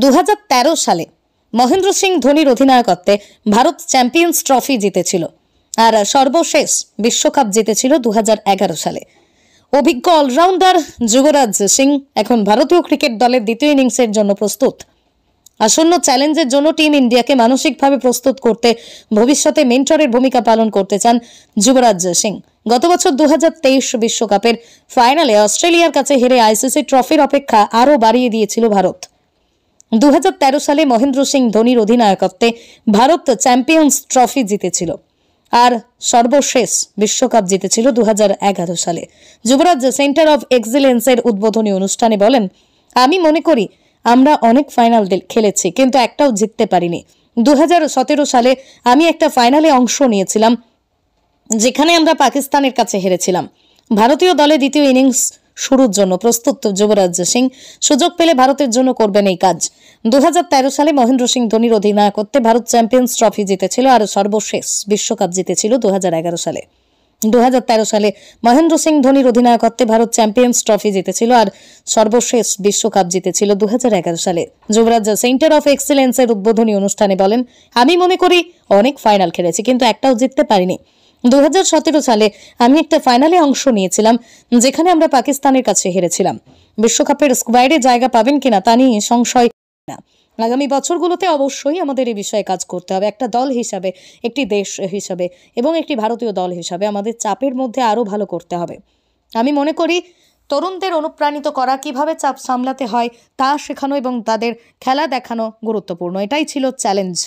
2013 সালে মহেন্দ্র সিং ধোনির অধিনায়কত্বে Bharat champions trophy জিতেছিল আর সর্বশেষ বিশ্বকাপ জিতেছিল 2011 সালে। অভিজ্ঞ অলরাউন্ডার যুবরাজ সিং এখন ভারতীয় ক্রিকেট দলের দ্বিতীয় ইনিংসের জন্য প্রস্তুত। আসন্ন চ্যালেঞ্জের জন্য টিম ইন্ডিয়াকে মানসিকভাবে প্রস্তুত করতে ভবিষ্যতে মেন্টরের ভূমিকা পালন করতে চান যুবরাজ সিং। গত বছর 2023 বিশ্বকাপের ফাইনালে অস্ট্রেলিয়ার কাছে হেরে আইসিসি ট্রফির অপেক্ষা আরও বাড়িয়ে দিয়েছিল ভারত। 2013 সালে মহেন্দ্র সিং ধোনির অধিনায়কত্বে ভারত চ্যাম্পিয়ন্স ট্রফি জিতেছিল আর সর্বশেষ বিশ্বকাপ জিতেছিল 2011 সালে। যুবরাজ সেন্টার অফ এক্সিলেন্সের উদ্বোধনী অনুষ্ঠানে বলেন, আমি মনে করি আমরা অনেক ফাইনাল খেলেছি কিন্তু একটাও জিততে পারিনি। 2017 সালে আমি একটা ফাইনালে অংশ নিয়েছিলাম যেখানে আমরা পাকিস্তানের কাছে হেরেছিলাম। ভারতীয় দলে দ্বিতীয় ইনিংস শুরুর জন্য প্রস্তুত যুবরাজ সিং সুযোগ পেলে ভারতের জন্য করবেন এই কাজ। 2013 সালে মহেন্দ্র সিং ধোনির অধিনায়কত্বে ভারত চ্যাম্পিয়ন্স ট্রফি জিতেছিল আর সর্বশেষ বিশ্বকাপ জিতেছিল 2011 সালে। 2013 সালে মহেন্দ্র সিং ধোনির অধিনায়কত্বে ভারত চ্যাম্পিয়ন্স ট্রফি জিতেছিল আর সর্বশেষ বিশ্বকাপ জিতেছিল 2011 সালে। যুবরাজ সেন্টার অফ এক্সিলেন্সের উদ্বোধনী অনুষ্ঠানে বলেন, আমি মনে করি অনেক ফাইনাল খেলেছি কিন্তু একটাও জিততে পারিনি। 2017 সালে আমি একটা ফাইনালে অংশ নিয়েছিলাম যেখানে আমরা পাকিস্তানের কাছে হেরেছিলাম। বিশ্বকাপের স্কোয়াডে জায়গা পাবেন কিনা তা নিয়ে সংশয় না। আগামী বছরগুলোতে অবশ্যই আমাদের এই বিষয়ে কাজ করতে হবে। একটা দল হিসাবে, একটি দেশ হিসাবে এবং একটি ভারতীয় দল হিসাবে আমাদের চাপের মধ্যে আরও ভালো করতে হবে। আমি মনে করি তরুণদের অনুপ্রাণিত করা, কিভাবে চাপ সামলাতে হয় তা শেখানো এবং তাদের খেলা দেখানো গুরুত্বপূর্ণ। এটাই ছিল চ্যালেঞ্জ।